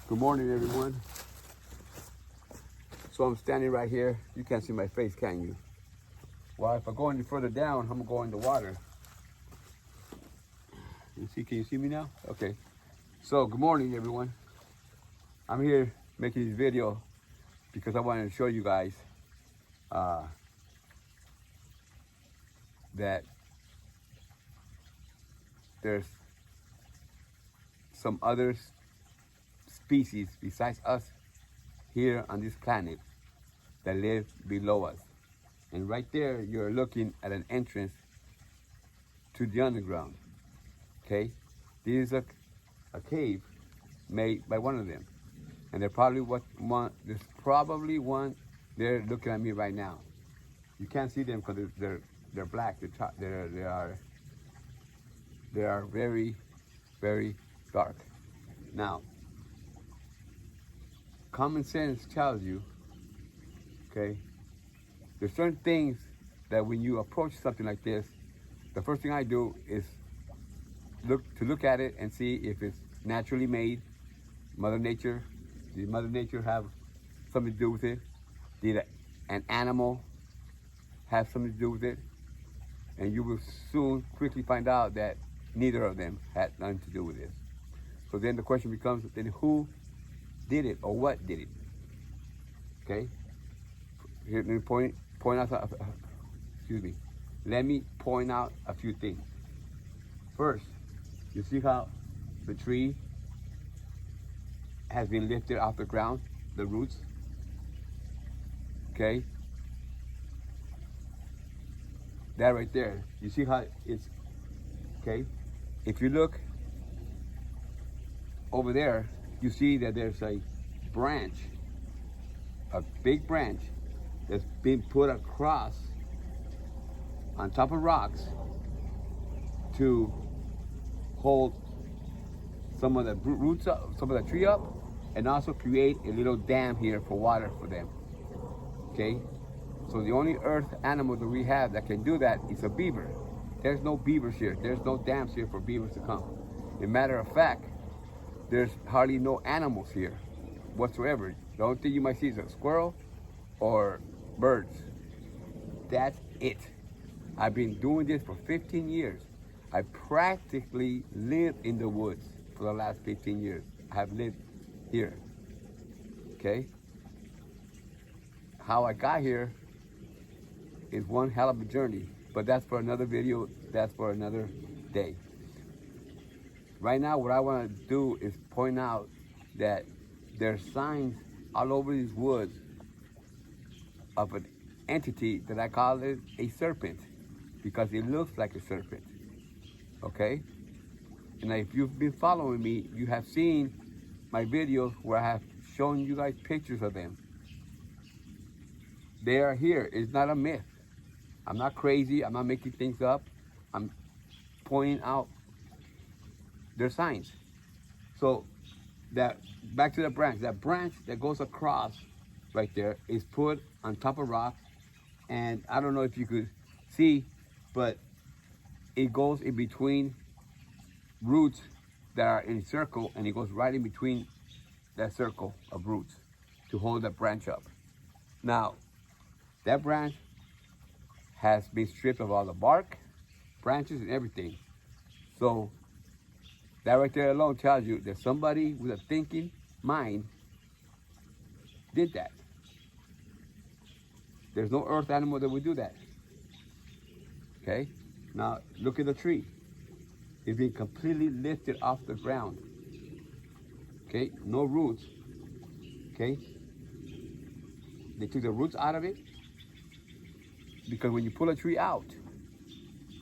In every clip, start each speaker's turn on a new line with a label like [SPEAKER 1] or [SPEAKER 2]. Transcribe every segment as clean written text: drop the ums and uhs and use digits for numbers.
[SPEAKER 1] Good morning, everyone. So I'm standing right here. You can't see my face, can you? Well, if I go any further down, I'm gonna go in the water. Can you see me now? Okay. So good morning, everyone. I'm here making this video because I wanted to show you guys that there's some other species besides us here on this planet that live below us. And right there, you're looking at an entrance to the underground. Okay? This is a cave made by one of them. And there's probably one there looking at me right now. You can't see them because they're black. They are very, very dark. Now, common sense tells you, okay, there's certain things that when you approach something like this, the first thing I do is look at it and see if it's naturally made. Mother Nature, did Mother Nature have something to do with it? Did an animal have something to do with it? And you will soon quickly find out that neither of them had nothing to do with this. So then the question becomes, then who did it or what did it? Okay? Here, let me point out, let me point out a few things. First, you see how the tree has been lifted off the ground, the roots, okay? That right there, you see how it's, okay? If you look over there, you see that there's a branch, a big branch that's been put across on top of rocks to hold some of the roots up, some of the tree up, and also create a little dam here for water for them. Okay? So the only earth animal that we have that can do that is a beaver. There's no beavers here. There's no dams here for beavers to come. As a matter of fact, there's hardly no animals here whatsoever. The only thing you might see is a squirrel or birds. That's it. I've been doing this for 15 years. I practically live in the woods for the last 15 years. I have lived here, okay? How I got here is one hell of a journey, but that's for another video, that's for another day. Right now, what I want to do is point out that there's signs all over these woods of an entity that I call it a serpent because it looks like a serpent, okay? And if you've been following me, you have seen my videos where I have shown you guys pictures of them. They are here. It's not a myth. I'm not crazy. I'm not making things up. I'm pointing out their signs. So that back to the branch. That branch that goes across right there is put on top of rock. And I don't know if you could see, but it goes in between roots that are in a circle, and it goes right in between that circle of roots to hold that branch up. Now, that branch has been stripped of all the bark, branches, and everything. So that right there alone tells you that somebody with a thinking mind did that. There's no earth animal that would do that. Okay? Now, look at the tree. It's been completely lifted off the ground. Okay? No roots. Okay? They took the roots out of it because when you pull a tree out,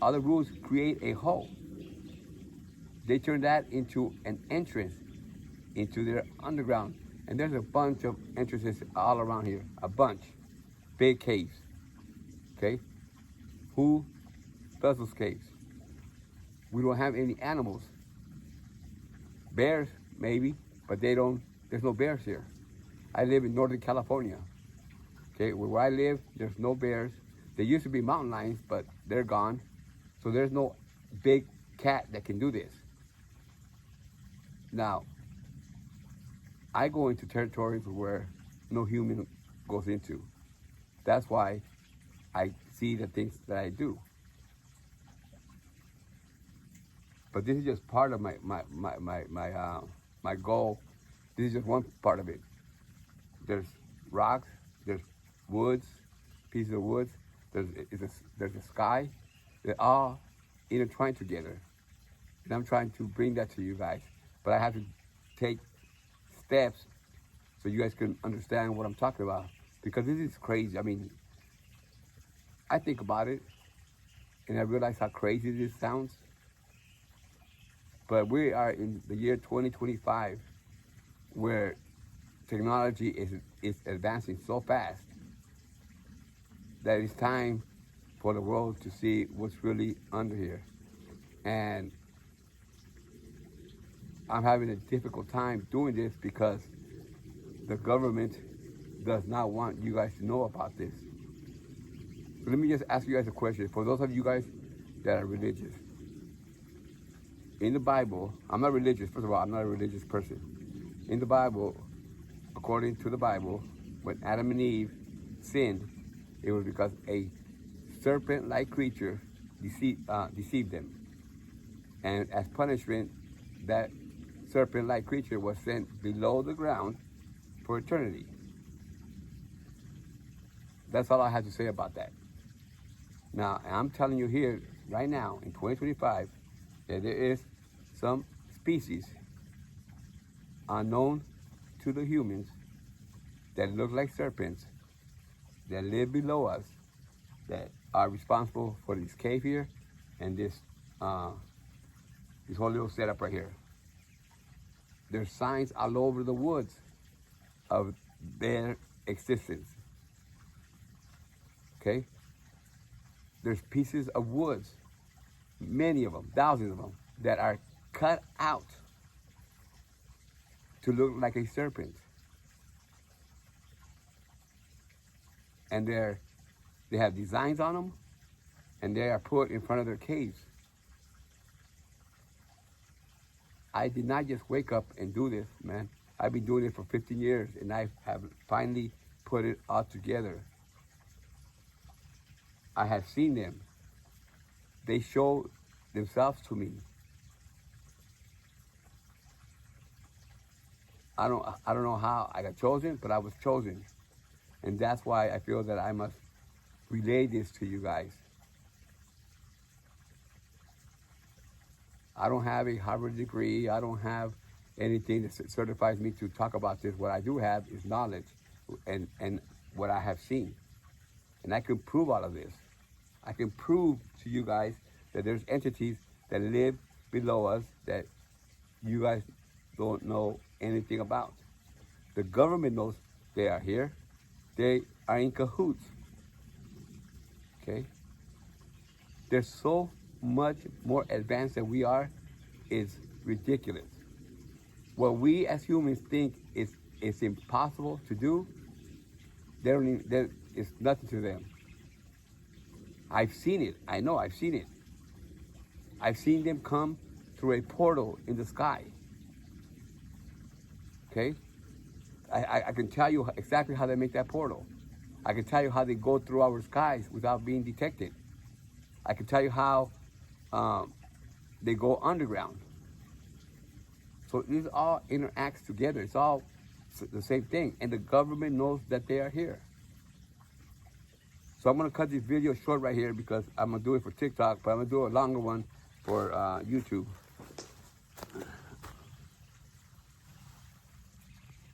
[SPEAKER 1] all the roots create a hole. They turn that into an entrance into their underground. And there's a bunch of entrances all around here. A bunch. Big caves. Okay? Who does those caves? We don't have any animals. Bears, maybe, but there's no bears here. I live in Northern California. Okay, where I live, there's no bears. There used to be mountain lions, but they're gone. So there's no big cat that can do this. Now, I go into territories where no human goes into. That's why I see the things that I do. But this is just part of my goal. This is just one part of it. There's rocks, there's woods, pieces of woods, there's a sky. They're all intertwined together. And I'm trying to bring that to you guys. But I have to take steps so you guys can understand what I'm talking about. Because this is crazy. I mean, I think about it and I realize how crazy this sounds. But we are in the year 2025 where technology is advancing so fast that it's time for the world to see what's really under here. And I'm having a difficult time doing this because the government does not want you guys to know about this. So let me just ask you guys a question. For those of you guys that are religious, in the Bible, I'm not religious. First of all, I'm not a religious person. In the Bible, according to the Bible, when Adam and Eve sinned, it was because a serpent-like creature deceived them. And as punishment, that serpent-like creature was sent below the ground for eternity. That's all I have to say about that. Now, I'm telling you here, right now, in 2025, that there is some species unknown to the humans that look like serpents, that live below us, that are responsible for this cave here and this whole little setup right here. There's signs all over the woods of their existence. Okay? There's pieces of woods, many of them, thousands of them, that are cut out to look like a serpent. And they have designs on them, and they are put in front of their caves. I did not just wake up and do this, man. I've been doing it for 15 years, and I have finally put it all together. I have seen them. They show themselves to me. I don't know how I got chosen, but I was chosen. And that's why I feel that I must relay this to you guys. I don't have a Harvard degree. I don't have anything that certifies me to talk about this. What I do have is knowledge and what I have seen. And I can prove all of this. I can prove to you guys that there's entities that live below us that you guys don't know anything about. The government knows they are here. They are in cahoots. Okay? They're so much more advanced than we are, is ridiculous. What we as humans think is impossible to do, it's nothing to them. I've seen it. I know I've seen it. I've seen them come through a portal in the sky. Okay? I can tell you exactly how they make that portal. I can tell you how they go through our skies without being detected. I can tell you how they go underground. So these all interacts together. It's all the same thing. And the government knows that they are here. So I'm going to cut this video short right here because I'm going to do it for TikTok, but I'm going to do a longer one for YouTube.